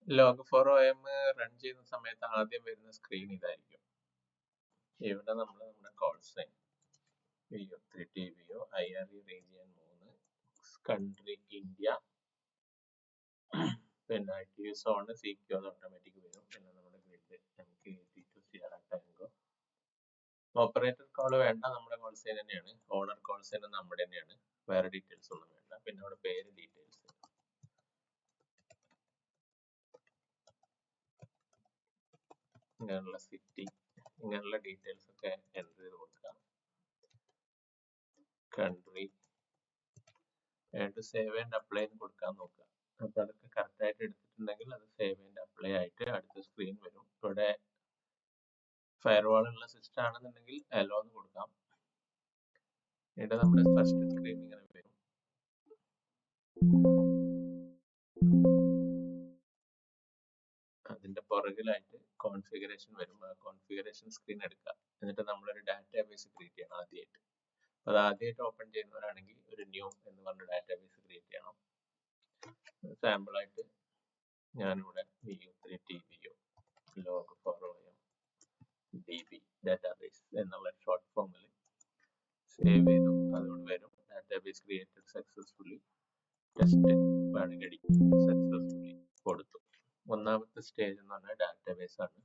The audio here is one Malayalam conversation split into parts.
log4om റൺ ചെയ്യുന്ന സമയത്ത് ആദ്യം വരുന്ന സ്ക്രീൻ ഇതായിരിക്കും. ഇവിടെ നമ്മൾ നമ്മുടെ call sign VO3 TVO IRE region 3 country India, പിന്നെ ITU സോൺ CQ അത് ഓട്ടോമാറ്റിക് വരും. പിന്നെ നമ്മുടെ grid MK82 Sierra Tango. Operator call വേണ്ട, നമ്മുടെ കോൾ സൈൻ തന്നെയാണ്. ഓണർ കോൾ സൈൻ നമ്മുടെ തന്നെയാണ്, വേറെ ഡീറ്റെയിൽസ് ഒന്നും വേണ്ട. പിന്നെ അവിടെ പേര് ഡീറ്റെയിൽസ്, ഇങ്ങനെയുള്ള സിറ്റി, ഇങ്ങനെയുള്ള ഡീറ്റെയിൽസ് ഒക്കെ എൻ്റർ ചെയ്ത് കൊടുക്കാം. കൺട്രി സേവ് ആൻഡ് അപ്ലൈ കൊടുക്കാൻ നോക്കുക. അപ്പോൾ അതൊക്കെ കറക്റ്റ് ആയിട്ട് എടുത്തിട്ടുണ്ടെങ്കിൽ അത് സേവ് ആൻഡ് അപ്ലൈ ആയിട്ട് അടുത്ത സ്ക്രീൻ വരും. ഇവിടെ ഫയർവാൾ ഉള്ള സിസ്റ്റം ആണെന്നുണ്ടെങ്കിൽ അലോ എന്ന് കൊടുക്കാം. ഇവിടെ നമ്മുടെ ഫസ്റ്റ് സ്ക്രീൻ ഇങ്ങനെ വരും. അതിന്റെ പുറകിലായിട്ട് കോൺഫിഗറേഷൻ വരും. ആ കോൺഫിഗറേഷൻ സ്ക്രീൻ എടുക്കുക. എന്നിട്ട് നമ്മളൊരു ഡാറ്റാബേസ് ക്രിയേറ്റ് ചെയ്യണം ആദ്യമായിട്ട്. അത് ആദ്യമായിട്ട് ഓപ്പൺ ചെയ്യുന്നവരാണെങ്കിൽ ഒരു ന്യൂ എന്ന് പറഞ്ഞ ഡാറ്റാബേസ് ക്രിയേറ്റ് ചെയ്യണം. സാമ്പിൾ ആയിട്ട് ഞാനിവിടെ VO3 TVO log4om DB database എന്നുള്ള ഷോർട്ട് ഫോമിൽ സേവ് ചെയ്തു. അതോട് വരും ഡാറ്റാബേസ് ക്രിയേറ്റഡ് സക്സസ്ഫുള്ളി, ടെസ്റ്റ് വേണമെങ്കിൽ അടിക്കും, സക്സസ്ഫുള്ളി കൊടുത്തു. ഒന്നാമത്തെ സ്റ്റേജ് എന്ന് പറഞ്ഞാൽ ഡാറ്റാബേസ് ആണ്.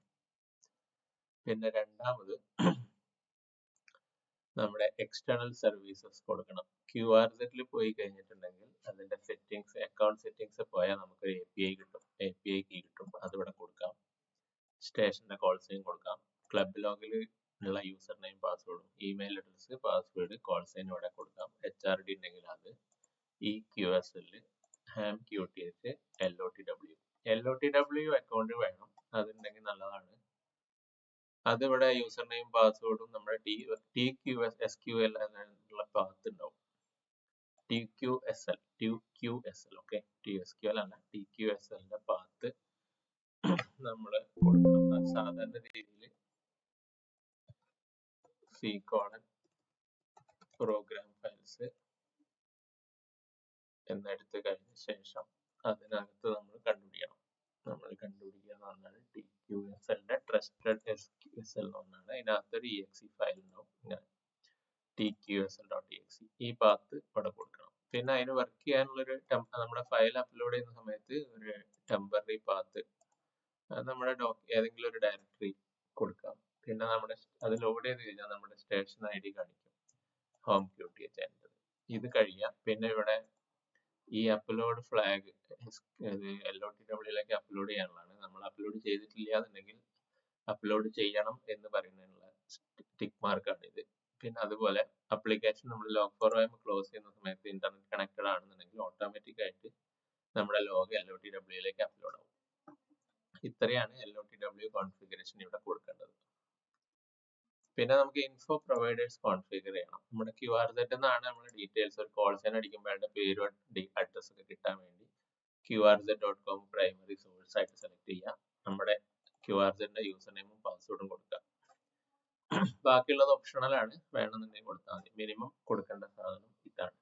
പിന്നെ രണ്ടാമത് നമ്മുടെ എക്സ്റ്റേണൽ സർവീസസ് കൊടുക്കണം. QRZ പോയി കഴിഞ്ഞിട്ടുണ്ടെങ്കിൽ അതിന്റെ സെറ്റിംഗ്സ്, അക്കൗണ്ട് സെറ്റിംഗ്സ് പോയാൽ നമുക്ക് API കിട്ടും, API കീ കിട്ടും. അതിവിടെ കൊടുക്കാം. സ്റ്റേഷന്റെ കോൾ സൈൻ കൊടുക്കാം. ക്ലബ് ലോഗിൽ ഉള്ള യൂസർ നെയിം പാസ്വേഡും email address password call sign ഇവിടെ കൊടുക്കാം. HRD ഉണ്ടെങ്കിൽ അത്, EQSL, HAMQTH, LOTW അക്കൗണ്ട് വേണം, അതുണ്ടെങ്കിൽ നല്ലതാണ്. അതിവിടെ യൂസർ നെയിം പാസ്വേഡും നമ്മുടെ TQSQL എന്നുള്ള പാത്ത് ഉണ്ടാവും. TQSL ഓക്കെ, TSQL അല്ല, TQSLന്റെ പാത്ത് നമ്മൾ കൊടുക്കണം. സാധാരണ രീതിയിൽ പ്രോഗ്രാം ഫയൽസ് എന്നെടുത്ത് കഴിഞ്ഞ ശേഷം അതിനകത്ത് നമ്മൾ കണ്ടുപിടിക്കണം. നമ്മൾ കണ്ടുപിടിക്കുക എന്ന് പറഞ്ഞാൽ TQSLന്റെ ട്രസ്റ്റഡ് SQSL എന്ന് പറഞ്ഞാണ്. അതിനകത്തൊരു exe ഫയൽ ഉണ്ടാവും, ഇങ്ങനെ TQSL.exe. ഈ പാത്ത് ഇവിടെ കൊടുക്കണം. പിന്നെ അതിന് വർക്ക് ചെയ്യാനുള്ളൊരു നമ്മുടെ ഫയൽ അപ്ലോഡ് ചെയ്യുന്ന സമയത്ത് ഒരു ടെമ്പററി പാത്ത് നമ്മുടെ ഏതെങ്കിലും ഒരു ഡയറക്ടറി കൊടുക്കാം. പിന്നെ നമ്മുടെ അത് ലോഡ് ചെയ്ത് കഴിഞ്ഞാൽ നമ്മുടെ സ്റ്റേഷൻ ID കാണിക്കും, ഹോം QTH എൻ്റർ. ഇത് കഴിയാം. പിന്നെ ഇവിടെ ഈ അപ്ലോഡ് ഫ്ലാഗ് LOTWയിലേക്ക് അപ്ലോഡ് ചെയ്യാനുള്ളതാണ്. നമ്മൾ അപ്ലോഡ് ചെയ്തിട്ടില്ല എന്നുണ്ടെങ്കിൽ അപ്ലോഡ് ചെയ്യണം എന്ന് പറയുന്നതിനുള്ള ടിക്ക് മാർക്കാണ് ഇത്. പിന്നെ അതുപോലെ അപ്ലിക്കേഷൻ നമ്മൾ log4om ക്ലോസ് ചെയ്യുന്ന സമയത്ത് ഇന്റർനെറ്റ് കണക്റ്റഡ് ആണെന്നുണ്ടെങ്കിൽ ഓട്ടോമാറ്റിക് ആയിട്ട് നമ്മുടെ ലോഗ് LOTWയിലേക്ക് അപ്ലോഡ് ആവും. ഇത്രയാണ് LOTW കോൺഫിഗറേഷൻ ഇവിടെ കൊടുക്കേണ്ടത്. പിന്നെ നമുക്ക് ഇൻഫോ പ്രൊവൈഡേഴ്സ് കോൺഫിഗർ ചെയ്യണം. നമ്മുടെ QRZ എന്നാണ് നമ്മുടെ ഡീറ്റെയിൽസ്, ഒരു കോൾ സൈൻ അടിക്കുമ്പോൾ അതിന്റെ പേരും അഡ്രസ് ഒക്കെ കിട്ടാൻ വേണ്ടി QRZ.com പ്രൈമറി സോഴ്സ് ആയിട്ട് സെലക്ട് ചെയ്യുക. നമ്മുടെ QRZന്റെ യൂസർ നെയിമും പാസ്വേഡും കൊടുക്കുക. ബാക്കിയുള്ളത് ഓപ്ഷണൽ ആണ്, വേണമെന്നുണ്ടെങ്കിൽ കൊടുത്താൽ മതി. മിനിമം കൊടുക്കേണ്ട സാധനം ഇതാണ്.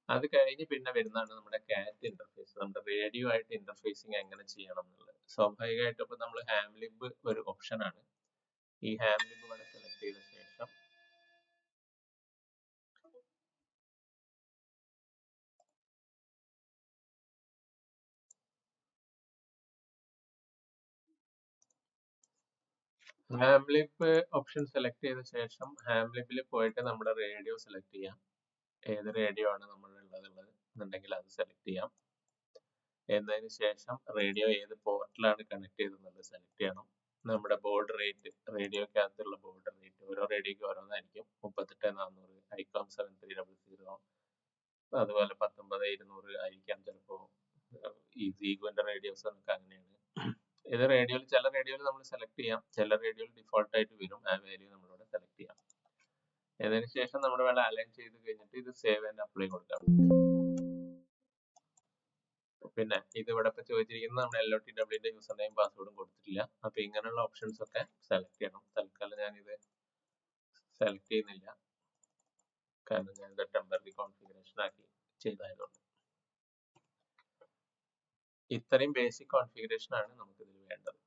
അത് കഴിഞ്ഞ് പിന്നെ വരുന്നതാണ് നമ്മുടെ കാറ്റ് ഇന്റർഫേസ്. നമ്മുടെ റേഡിയോ ആയിട്ട് ഇന്റർഫേസിങ് എങ്ങനെ ചെയ്യണം എന്നുള്ളത്. സ്വാഭാവികമായിട്ടും ഇപ്പൊ നമ്മൾ ഹാംലിബ് ഒരു ഓപ്ഷൻ ആണ്. ഈ ഹാംലിബ് ഇവിടെ സെലക്ട് ചെയ്ത ശേഷം ഹാംലിബ് ഓപ്ഷൻ സെലക്ട് ചെയ്ത ശേഷം ഹാംലിബിൽ പോയിട്ട് നമ്മുടെ റേഡിയോ സെലക്ട് ചെയ്യാം. ഏത് റേഡിയോ ആണ് നമ്മളുള്ളത് എന്നുണ്ടെങ്കിൽ അത് സെലക്ട് ചെയ്യാം. എന്നതിന് ശേഷം റേഡിയോ ഏത് പോർട്ടിലാണ് കണക്ട് ചെയ്തെന്നുള്ളത് സെലക്ട് ചെയ്യണം. നമ്മുടെ ബോർഡ് റേറ്റ്, റേഡിയോക്കകത്തുള്ള ബോർഡ് റേറ്റ് ഓരോ റേഡിയോക്ക് ഓരോന്നായിരിക്കും. 38400, ICOM 7300, അതുപോലെ 19200 ആയിരിക്കാം ചിലപ്പോൾ. ഈ സീഗ്വന്റെ റേഡിയോസ് ഒക്കെ അങ്ങനെയാണ്. ഇത് റേഡിയോയിൽ ചില റേഡിയോയിൽ നമ്മൾ സെലക്ട് ചെയ്യാം, ചില റേഡിയോയിൽ ഡിഫോൾട്ട് ആയിട്ട് വരും. ആ വാല്യൂ നമ്മളിവിടെ സെലക്ട് ചെയ്യാം. അതിന് ശേഷം നമ്മൾ വേണം അലൈൻ ചെയ്ത് കഴിഞ്ഞിട്ട് ഇത് സേവ് ആൻഡ് അപ്ലൈ കൊടുക്കാം. പിന്നെ ഇത് ഇവിടെ ഇപ്പൊ ചോദിച്ചിരിക്കുന്നത് നമ്മുടെ LOTWന്റെ യൂസർ നെയിം പാസ്വേഡും കൊടുത്തിട്ടില്ല. അപ്പൊ ഇങ്ങനെയുള്ള ഓപ്ഷൻസ് ഒക്കെ സെലക്ട് ചെയ്യണം. തൽക്കാലം ഞാനിത് സെലക്ട് ചെയ്യുന്നില്ല, കാരണം ഞാൻ ഇത് ടെമ്പററി കോൺഫിഗറേഷൻ ആക്കി ചെയ്തായതുകൊണ്ട്. ഇത്രയും ബേസിക് കോൺഫിഗറേഷൻ ആണ് നമുക്ക് ഇതിൽ വേണ്ടത്.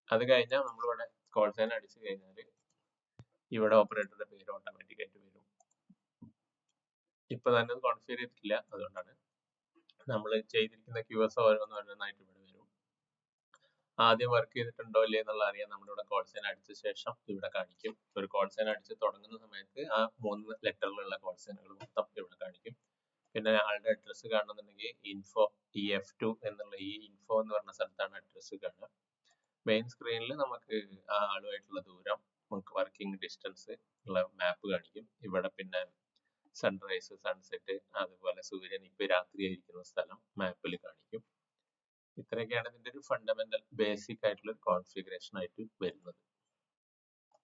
അത് കഴിഞ്ഞാൽ നമ്മളിവിടെ കോൾ സൈൻ അടിച്ചു കഴിഞ്ഞാൽ ഇവിടെ ഓപ്പറേറ്ററുടെ പേര് ഓട്ടോമാറ്റിക് ആയിട്ട് വരും. ഇപ്പൊ തന്നെ കോൺഫിഗർ ചെയ്തിട്ടില്ല, അതുകൊണ്ടാണ്. നമ്മൾ ചെയ്തിരിക്കുന്ന QoS ഓരോന്നായിട്ട് ഇവിടെ വരും. ആദ്യം വർക്ക് ചെയ്തിട്ടുണ്ടോ ഇല്ലേ എന്നുള്ള അറിയാൻ നമ്മളിവിടെ കോൾ സൈൻ അടിച്ച ശേഷം ഇവിടെ കാണിക്കും. ഒരു കോൾ സൈൻ അടിച്ച് തുടങ്ങുന്ന സമയത്ത് ആ 3 ലെറ്ററിലുള്ള കോൾ സൈനുകൾ മൊത്തം ഇവിടെ കാണിക്കും. പിന്നെ ആളുടെ അഡ്രസ്സ് കാണുന്നുണ്ടെങ്കിൽ ഇൻഫോ EF2 എന്നുള്ള ഈ ഇൻഫോ എന്ന് പറഞ്ഞ സ്ഥലത്താണ് അഡ്രസ്സ് കാണുക. മെയിൻ സ്ക്രീനിൽ നമുക്ക് ആ ആളുമായിട്ടുള്ള ദൂരം, നമുക്ക് വർക്കിംഗ് ഡിസ്റ്റൻസ് ഉള്ള മാപ്പ് കാണിക്കും. ഇവിടെ പിന്നെ സൺറൈസ്, സൺസെറ്റ്, അതുപോലെ സൂര്യൻ ഇപ്പൊ രാത്രിയായിരിക്കുന്ന സ്ഥലം മാപ്പിൽ കാണിക്കും. ഇത്രയൊക്കെയാണ് ഇതിന്റെ ഒരു ഫണ്ടമെന്റൽ ബേസിക് ആയിട്ടുള്ള കോൺഫിഗറേഷൻ ആയിട്ട് വരുന്നത്.